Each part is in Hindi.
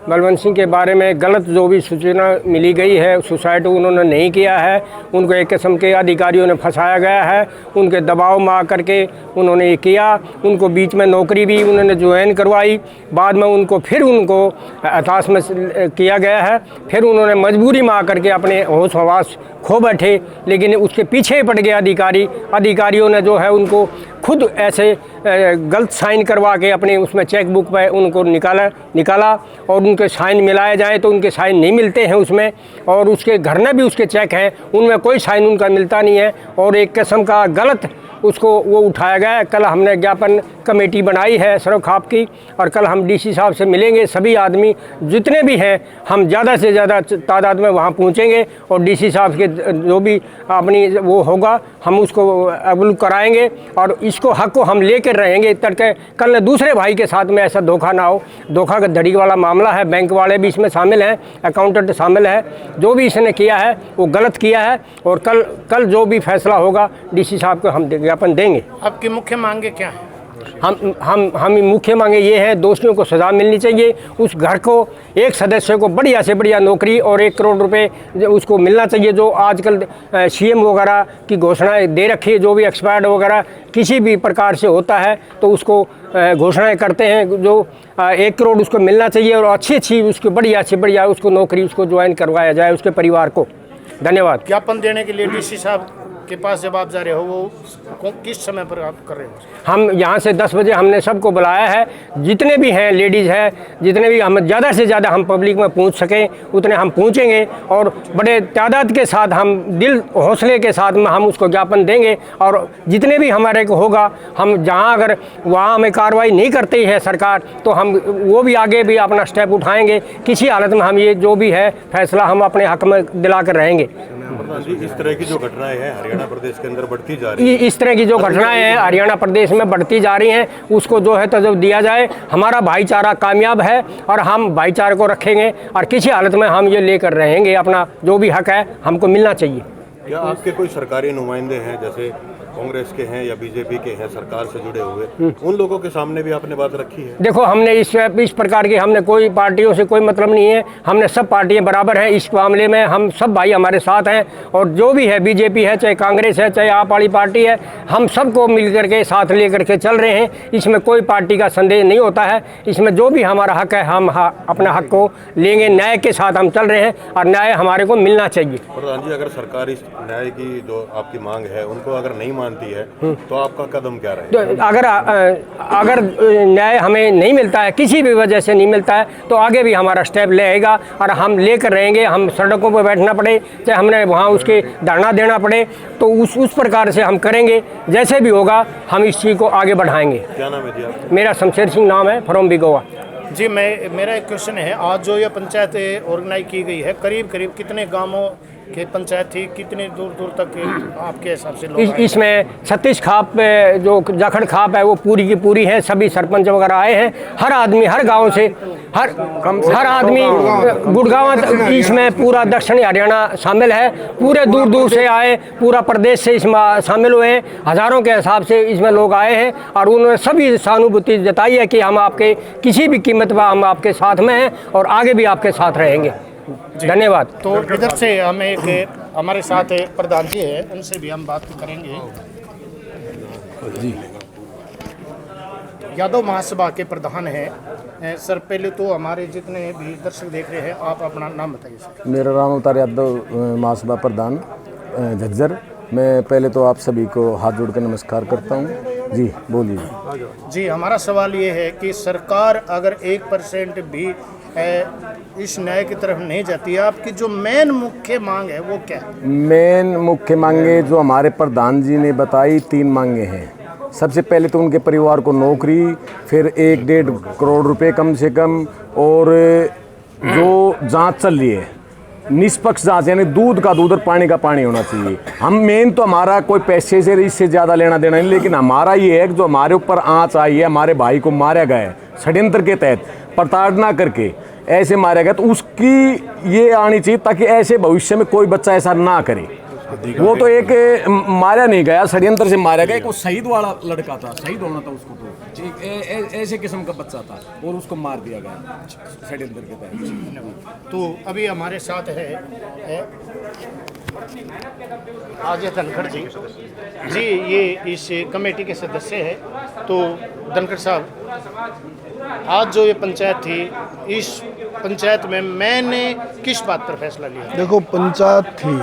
बलवंत सिंह के बारे में गलत जो भी सूचना मिली गई है, सुसाइड उन्होंने नहीं किया है, उनको एक किस्म के अधिकारियों ने फंसाया गया है, उनके दबाव में आकर के उन्होंने ये किया। उनको बीच में नौकरी भी उन्होंने ज्वाइन करवाई, बाद में उनको फिर उनको हताश में किया गया है, फिर उन्होंने मजबूरी में आकर के अपने होश हवास खो बैठे, लेकिन उसके पीछे पड़ गए अधिकारियों ने जो है उनको खुद ऐसे गलत साइन करवा के अपने उसमें चेक बुक पर उनको निकाला और उनके साइन मिलाए जाएँ तो उनके साइन नहीं मिलते हैं उसमें, और उसके घर में भी उसके चेक हैं, उनमें कोई साइन उनका मिलता नहीं है, और एक किस्म का गलत उसको वो उठाया गया है। कल हमने ज्ञापन कमेटी बनाई है सरोखाप की, और कल हम डीसी साहब से मिलेंगे। सभी आदमी जितने भी हैं हम ज़्यादा से ज़्यादा तादाद में वहाँ पहुँचेंगे और डीसी साहब के जो भी अपनी वो होगा हम उसको अवलू कराएंगे, और इसको हक को हम लेकर रहेंगे तड़के कल दूसरे भाई के साथ में ऐसा धोखा ना हो। धोखा का धड़ी वाला मामला है, बैंक वाले भी इसमें शामिल हैं, अकाउंटेंट शामिल है, जो भी इसने किया है वो गलत किया है, और कल जो भी फैसला होगा डीसी साहब को हम ज्ञापन देंगे। आपकी मुख्य मांगे क्या है? हम मुख्य मांगे ये है, दोषियों को सज़ा मिलनी चाहिए, उस घर को एक सदस्य को बढ़िया से बढ़िया नौकरी और 1 करोड़ रुपए उसको मिलना चाहिए। जो आजकल सीएम वगैरह की घोषणाएं दे रखी है, जो भी एक्सपायर्ड वगैरह किसी भी प्रकार से होता है तो उसको घोषणाएं करते हैं, जो 1 करोड़ उसको मिलना चाहिए, और अच्छी उसको बढ़िया से बढ़िया उसको नौकरी उसको ज्वाइन करवाया जाए उसके परिवार को। धन्यवाद। ज्ञापन देने के लिए डीसी साहब के पास जब आप जा रहे हो वो किस समय पर आप कर रहे हो? हम यहाँ से 10 बजे हमने सबको बुलाया है, जितने भी हैं लेडीज़ है, जितने भी हम ज़्यादा से ज़्यादा हम पब्लिक में पहुँच सकें उतने हम पहुँचेंगे, और बड़े तादाद के साथ हम दिल हौसले के साथ में हम उसको ज्ञापन देंगे, और जितने भी हमारे को होगा हम जहाँ अगर वहाँ हमें कार्रवाई नहीं करती है सरकार तो हम वो भी आगे भी अपना स्टेप उठाएँगे। किसी हालत में हम ये जो भी है फैसला हम अपने हक में दिला कर रहेंगे। इस तरह की जो घटनाएं हैं हरियाणा प्रदेश के अंदर बढ़ती जा रही है, इस तरह की जो घटनाएं हैं हरियाणा प्रदेश में बढ़ती जा रही हैं, उसको जो है तजब दिया जाए। हमारा भाईचारा कामयाब है और हम भाईचारे को रखेंगे, और किसी हालत में हम ये लेकर रहेंगे, अपना जो भी हक है हमको मिलना चाहिए। क्या आपके कोई सरकारी नुमाइंदे हैं, जैसे कांग्रेस के हैं या बीजेपी के हैं, सरकार से जुड़े हुए, उन लोगों के सामने भी आपने बात रखी है? देखो, हमने इस प्रकार की हमने कोई पार्टियों से कोई मतलब नहीं है, हमने सब पार्टियां बराबर हैं इस मामले में, हम सब भाई हमारे साथ हैं, और जो भी है बीजेपी है चाहे कांग्रेस है चाहे आप वाली पार्टी है, हम सबको मिल करके साथ लेकर के चल रहे हैं। इसमें कोई पार्टी का संदेह नहीं होता है, इसमें जो भी हमारा हक है हम अपना हक को लेंगे, न्याय के साथ हम चल रहे हैं, और न्याय हमारे को मिलना चाहिए। प्रधान जी, अगर सरकार इस न्याय की जो आपकी मांग है उनको अगर नहीं मानती है तो आपका कदम क्या रहेगा? अगर न्याय हमें नहीं मिलता है, किसी भी वजह से नहीं मिलता है, तो आगे भी हमारा स्टेप लेगा और हम लेकर रहेंगे। हम सड़कों पर बैठना पड़े चाहे हमने वहाँ उसके धरना देना पड़े तो उस प्रकार से हम करेंगे, जैसे भी होगा हम इस चीज़ को आगे बढ़ाएंगे। क्या नाम है जी आपका? मेरा शमशेर सिंह नाम है, फ्रॉम बिगोवा। जी, मेरा एक क्वेश्चन है, आज जो ये पंचायत ऑर्गेनाइज की गई है, करीब करीब कितने गांवों के पंचायत थी, कितने दूर दूर तक आपके हिसाब से लोग इसमें 36 खाप जो जाखड़ खाप है वो पूरी की पूरी है, सभी सरपंच वगैरह आए हैं, हर आदमी हर गांव से हर आदमी गुड़गांव, इसमें पूरा दक्षिणी हरियाणा शामिल है, पूरे दूर दूर से आए, पूरा प्रदेश से इसमें शामिल हुए हैं, हज़ारों के हिसाब से इसमें लोग आए हैं, और उन्होंने सभी सहानुभूति जताई है कि हम आपके किसी भी कीमत पर हम आपके साथ में हैं और आगे भी आपके साथ रहेंगे। धन्यवाद। तो इधर से हमें हमारे साथ प्रधान जी है, उनसे भी हम बात करेंगे। जी, यादव महासभा के प्रधान हैं सर, पहले तो हमारे जितने भी दर्शक देख रहे हैं आप अपना नाम बताइए सर। मेरा नाम अवतार यादव, महासभा प्रधान झज्जर। मैं पहले तो आप सभी को हाथ जोड़ कर नमस्कार करता हूँ। जी बोलिए। जी, हमारा सवाल ये है कि सरकार अगर 1% भी इस न्याय की तरफ नहीं जाती है, आपकी जो मेन मुख्य मांग है वो क्या है? मेन मुख्य मांगे जो हमारे प्रधान जी ने बताई, 3 मांगे हैं। सबसे पहले तो उनके परिवार को नौकरी, फिर 1-1.5 करोड़ रुपए कम से कम, और जो जांच चल रही है निष्पक्ष जांच, यानी दूध का दूध और पानी का पानी होना चाहिए। हम मेन तो हमारा कोई पैसे से इससे ज़्यादा लेना देना नहीं, लेकिन हमारा ये है कि जो हमारे ऊपर आँच आई है, हमारे भाई को मारा गया है षड्यंत्र के तहत, प्रताड़ना करके ऐसे मारा गया, तो उसकी ये आनी चाहिए ताकि ऐसे भविष्य में कोई बच्चा ऐसा ना करे। वो तो एक मारा नहीं गया, षड्यंत्र से मारा गया। एक वो शहीद वाला लड़का था, शहीद होना था उसको, तो ऐसे किस्म का बच्चा था और उसको मार दिया गया षड्यंत्र के तहत। तो अभी हमारे साथ है अजय धनखड़ जी। जी, ये इस कमेटी के सदस्य हैं। तो धनखड़ साहब, आज जो ये पंचायत थी, इस पंचायत में मैंने किस बात पर फैसला लिया? देखो, पंचायत थी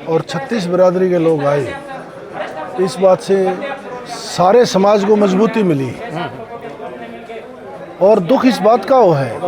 और 36 बिरादरी के लोग आए, इस बात से सारे समाज को मजबूती मिली। और दुख इस बात का वो है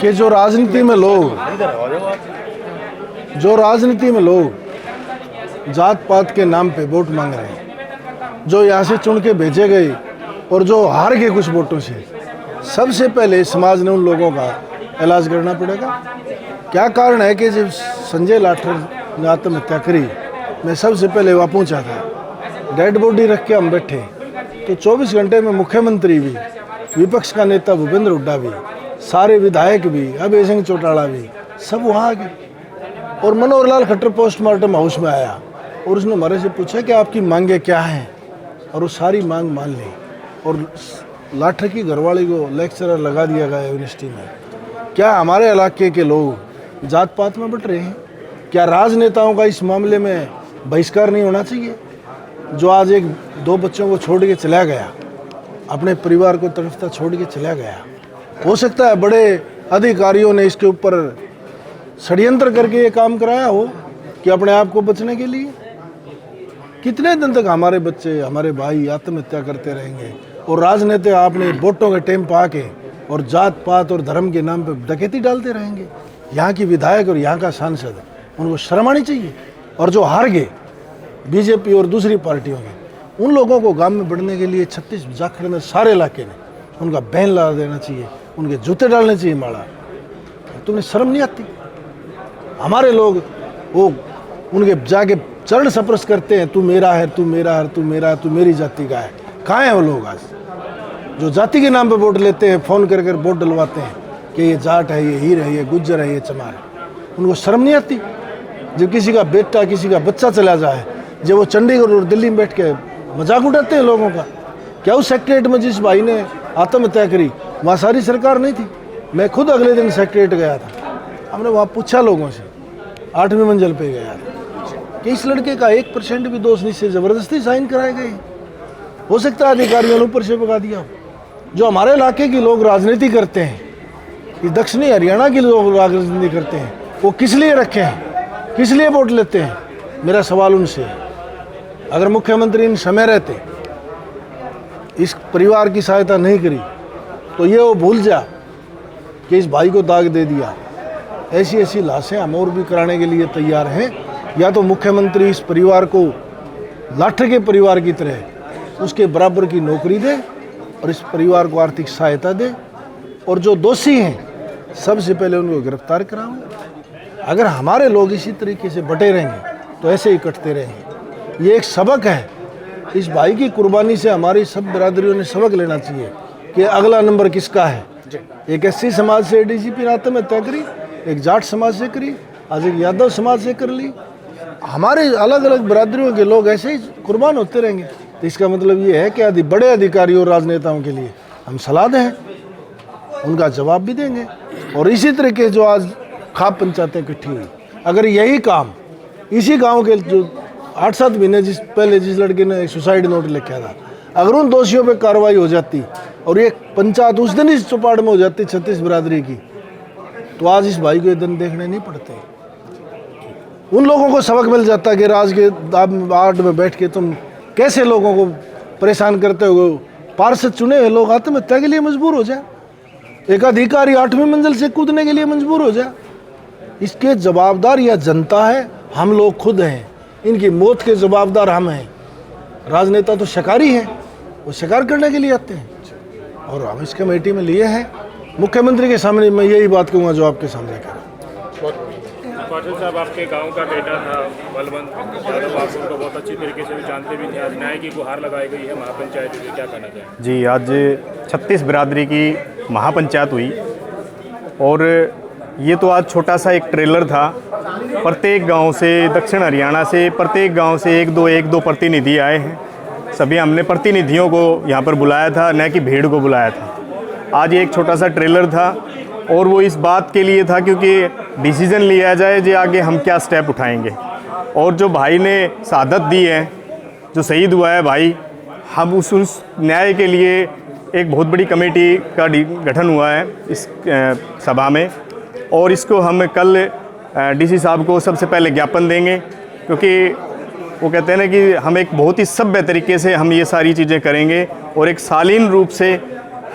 कि जो राजनीति में लोग जात पात के नाम पे वोट मांग रहे हैं, जो यहाँ से चुन के भेजे गए और जो हार गए कुछ वोटों से, सबसे पहले समाज ने उन लोगों का इलाज करना पड़ेगा। क्या कारण है कि जब संजय लाठर ने आत्महत्या करी, मैं सबसे पहले वहाँ पहुँचा था, डेड बॉडी रख के हम बैठे, तो 24 घंटे में मुख्यमंत्री भी, विपक्ष का नेता भूपेंद्र हुड्डा भी, सारे विधायक भी, अभय सिंह चौटाला भी, सब वहाँ आ गए। और मनोहर लाल खट्टर पोस्टमार्टम हाउस में आया और उसने हमारे से पूछा कि आपकी मांगे क्या हैं, और वो सारी मांग मान ली। और लाठर की घरवाली को लेक्चरर लगा दिया गया यूनिवर्सिटी में। क्या हमारे इलाके के लोग जात पात में बट रहे हैं? क्या राजनेताओं का इस मामले में बहिष्कार नहीं होना चाहिए? जो आज एक दो बच्चों को छोड़ के चला गया, अपने परिवार को तड़फता छोड़ के चला गया, हो सकता है बड़े अधिकारियों ने इसके ऊपर षड्यंत्र करके ये काम कराया हो कि अपने आप को बचने के लिए। कितने दिन तक हमारे बच्चे, हमारे भाई आत्महत्या करते रहेंगे? और राजनीति आपने वोटों के टाइम पर आके और जात पात और धर्म के नाम पे डकैती डालते रहेंगे। यहाँ की विधायक और यहाँ का सांसद, उनको शर्म आनी चाहिए। और जो हार गए बीजेपी और दूसरी पार्टियों के, उन लोगों को गांव में बढ़ने के लिए 36 जाखड़ में सारे इलाके ने उनका बैन लगा देना चाहिए, उनके जूते डालने चाहिए माड़ा। तुम्हें शर्म नहीं आती? हमारे लोग वो उनके जाके चरण स्पर्श करते हैं, तू मेरा है, तू मेरा है, तू मेरा है, तू मेरी जाति का है। कहाँ हैं वो लोग आज जो जाति के नाम पे वोट लेते हैं, फ़ोन कर वोट डलवाते हैं कि ये जाट है, ये हीर है, ये गुज्जर है, ये चमार है? उनको शर्म नहीं आती? जब किसी का बेटा, किसी का बच्चा चला जाए, जब वो चंडीगढ़ और दिल्ली में बैठ के मजाक उड़ाते हैं लोगों का। क्या उस सेक्रेटरीट में जिस भाई ने आत्महत्या करी, वहाँ सारी सरकार नहीं थी? मैं खुद अगले दिन सेक्रेटरीट गया था, हमने वहाँ पूछा लोगों से, 8वीं मंजिल पे गया था कि इस लड़के का 1% भी दोष नहीं से ज़बरदस्ती साइन कराए गए। हो सकता है अधिकारियों ने ऊपर से भगा दिया। जो हमारे इलाके के लोग राजनीति करते हैं, ये दक्षिणी हरियाणा के लोग राजनीति करते हैं, वो किस लिए रखे हैं, किस लिए वोट लेते हैं? मेरा सवाल उनसे है। अगर मुख्यमंत्री इन समय रहते, इस परिवार की सहायता नहीं करी, तो ये वो भूल जा कि इस भाई को दाग दे दिया। ऐसी ऐसी लाशें हम और भी कराने के लिए तैयार हैं। या तो मुख्यमंत्री इस परिवार को लाठर के परिवार की तरह उसके बराबर की नौकरी दे और इस परिवार को आर्थिक सहायता दे, और जो दोषी हैं सबसे पहले उनको गिरफ्तार कराओ। अगर हमारे लोग इसी तरीके से बटे रहेंगे तो ऐसे ही कटते रहेंगे। ये एक सबक है। इस भाई की कुर्बानी से हमारी सब बिरादरियों ने सबक लेना चाहिए कि अगला नंबर किसका है। एक एससी समाज से डीजीपी ने आत्महत्या करी, एक जाट समाज से करी, आज एक यादव समाज से कर ली। हमारे अलग अलग बिरादरियों के लोग ऐसे ही कुर्बान होते रहेंगे। तो इसका मतलब ये है कि बड़े अधिकारियों और राजनेताओं के लिए हम सलाह दें, उनका जवाब भी देंगे। और इसी तरीके जो आज खाप पंचायतें इकट्ठी हुई, अगर यही काम इसी गांव के जो 8-7 महीने पहले जिस लड़के ने सुसाइड नोट लिखा था, अगर उन दोषियों पे कार्रवाई हो जाती और ये पंचायत उस दिन ही चौपाट में हो जाती 36 बिरादरी की, तो आज इस भाई को ये दिन देखने नहीं पड़ते। उन लोगों को सबक मिल जाता कि राज के आड़ में बैठ के तुम कैसे लोगों को परेशान करते हो। पार्षद चुने हुए लोग आत्महत्या के लिए मजबूर हो जाए, एक अधिकारी 8वीं मंजिल से कूदने के लिए मजबूर हो जाए। इसके जवाबदार या जनता है, हम लोग खुद हैं। इनकी मौत के जवाबदार हम हैं। राजनेता तो शिकारी हैं, वो शिकार करने के लिए आते हैं। और हम इस कमेटी में लिए हैं। मुख्यमंत्री के सामने मैं यही बात कहूँगा जो आपके सामने कह रहा हूँ। पाटिल साहब, आपके गांव का बेटा था बलवंत यादव, आप उनको बहुत अच्छी तरीके से भी जानते भी थे। आज न्याय की गुहार लगाई गई है महापंचायत में, क्या कहना चाहें? जी, आज 36 बिरादरी की महापंचायत हुई और ये तो आज छोटा सा एक ट्रेलर था प्रत्येक गांव से, दक्षिण हरियाणा से प्रत्येक गांव से एक दो प्रतिनिधि आए हैं। सभी हमने प्रतिनिधियों को यहाँ पर बुलाया था, न कि भीड़ को बुलाया था। आज एक छोटा सा ट्रेलर था और वो इस बात के लिए था क्योंकि डिसीज़न लिया जाए जो आगे हम क्या स्टेप उठाएंगे। और जो भाई ने शहादत दी है, जो शहीद हुआ है भाई, हम उस न्याय के लिए एक बहुत बड़ी कमेटी का गठन हुआ है इस सभा में, और इसको हम कल डीसी साहब को सबसे पहले ज्ञापन देंगे, क्योंकि वो कहते हैं ना कि हम एक बहुत ही सभ्य तरीके से हम ये सारी चीज़ें करेंगे और एक शालीन रूप से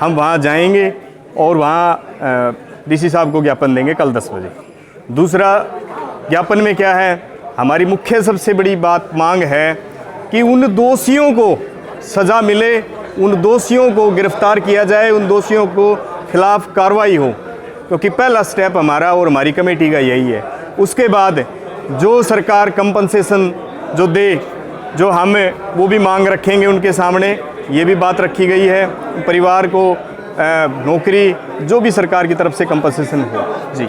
हम वहाँ जाएंगे और वहाँ डीसी साहब को ज्ञापन देंगे कल 10 बजे। दूसरा ज्ञापन में क्या है, हमारी मुख्य सबसे बड़ी बात मांग है कि उन दोषियों को सज़ा मिले, उन दोषियों को गिरफ्तार किया जाए, उन दोषियों को खिलाफ कार्रवाई हो, क्योंकि पहला स्टेप हमारा और हमारी कमेटी का यही है। उसके बाद जो सरकार कंपनसेशन जो दे, जो हम वो भी मांग रखेंगे उनके सामने, ये भी बात रखी गई है। परिवार को नौकरी, जो भी सरकार की तरफ से कंपनसेशन हो। जी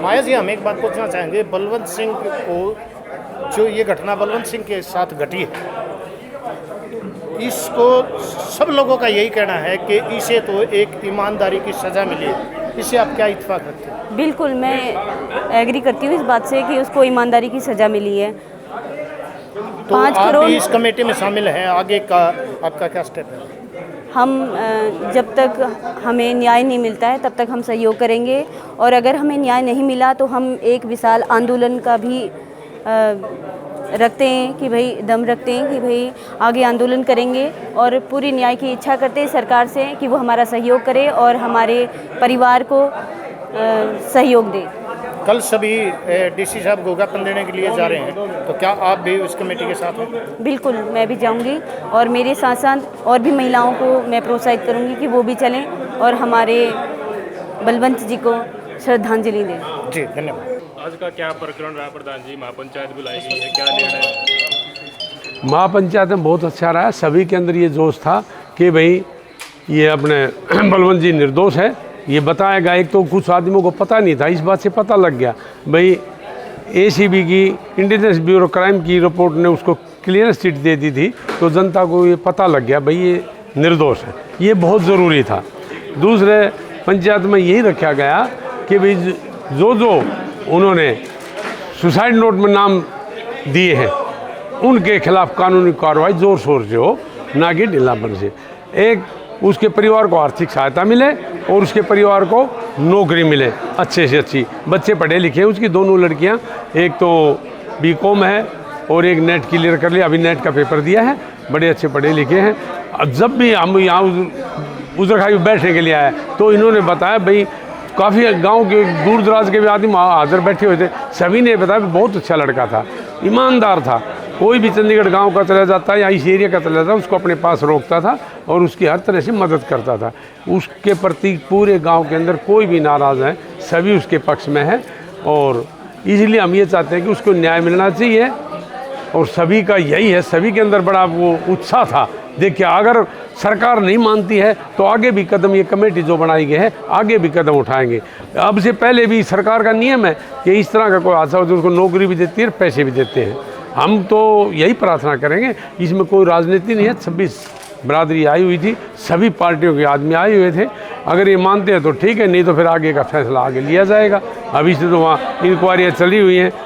माया जी, हम एक बात पूछना चाहेंगे, बलवंत सिंह को जो ये घटना बलवंत सिंह के साथ घटी है, इसको सब लोगों का यही कहना है कि इसे तो एक ईमानदारी की सज़ा मिली। इससे आप क्या इत्तेफाक रखते हैं? बिल्कुल, मैं एग्री करती हूँ इस बात से कि उसको ईमानदारी की सज़ा मिली है। तो 5 आप करोड़ भी इस कमेटी में शामिल हैं, आगे का आपका क्या स्टेप है? हम जब तक हमें न्याय नहीं मिलता है तब तक हम सहयोग करेंगे, और अगर हमें न्याय नहीं मिला तो हम एक विशाल आंदोलन का भी रखते हैं कि भाई दम रखते हैं कि भाई आगे आंदोलन करेंगे, और पूरी न्याय की इच्छा करते हैं सरकार से कि वो हमारा सहयोग करे और हमारे परिवार को सहयोग दे। कल सभी डीसी साहब को ज्ञापन देने के लिए जा रहे हैं, तो क्या आप भी उस कमेटी के साथ हैं? बिल्कुल, मैं भी जाऊंगी, और मेरे साथ साथ और भी महिलाओं को मैं प्रोत्साहित करूंगी कि वो भी चलें और हमारे बलवंत जी को श्रद्धांजलि दें। जी धन्यवाद। आज का क्या प्रकरण रहा प्रधान जी? महापंचायत बुलाई गई है, क्या निर्णय? महापंचायत में बहुत अच्छा रहा। सभी के अंदर ये जोश था कि भाई ये अपने बलवंत जी निर्दोष है, ये बताया गया। एक तो कुछ आदमियों को पता नहीं था, इस बात से पता लग गया। भाई ACB की, इंटेलिजेंस ब्यूरो क्राइम की रिपोर्ट ने उसको क्लियर चिट दे दी थी, तो जनता को ये पता लग गया भाई ये निर्दोष है। ये बहुत ज़रूरी था। दूसरे पंचायत में यही रखा गया कि भाई जो उन्होंने सुसाइड नोट में नाम दिए हैं उनके खिलाफ कानूनी कार्रवाई ज़ोर शोर से हो, ना कि ढीलापन से। एक, उसके परिवार को आर्थिक सहायता मिले और उसके परिवार को नौकरी मिले अच्छे से अच्छी। बच्चे पढ़े लिखे हैं, उसकी दोनों लड़कियां, एक तो BCom है और एक नेट क्लियर कर लिया, अभी नेट का पेपर दिया है, बड़े अच्छे पढ़े लिखे हैं। अब जब भी हम यहाँ उजरखाई में बैठने के लिए आए तो इन्होंने बताया भाई काफ़ी गांव के दूर दराज के भी आदमी हाजिर बैठे हुए थे, सभी ने बताया बहुत अच्छा लड़का था, ईमानदार था। कोई भी चंडीगढ़ गांव का चला जाता या इस एरिया का चला जाता उसको अपने पास रोकता था और उसकी हर तरह से मदद करता था। उसके प्रति पूरे गांव के अंदर कोई भी नाराज़ है, सभी उसके पक्ष में है, और इसलिए हम ये चाहते हैं कि उसको न्याय मिलना चाहिए। और सभी का यही है, सभी के अंदर बड़ा वो उत्साह था। देखिए, अगर सरकार नहीं मानती है तो आगे भी कदम, ये कमेटी जो बनाई गई है आगे भी कदम उठाएंगे। अब से पहले भी सरकार का नियम है कि इस तरह का कोई हादसा हो तो उसको नौकरी भी देती है, पैसे भी देते हैं। हम तो यही प्रार्थना करेंगे, इसमें कोई राजनीति नहीं है। 26 बिरादरी आई हुई थी, सभी पार्टियों के आदमी आए हुए थे। अगर ये मानते हैं तो ठीक है, नहीं तो फिर आगे का फैसला आगे लिया जाएगा। अभी से तो वहाँ इंक्वायरियाँ चली हुई हैं,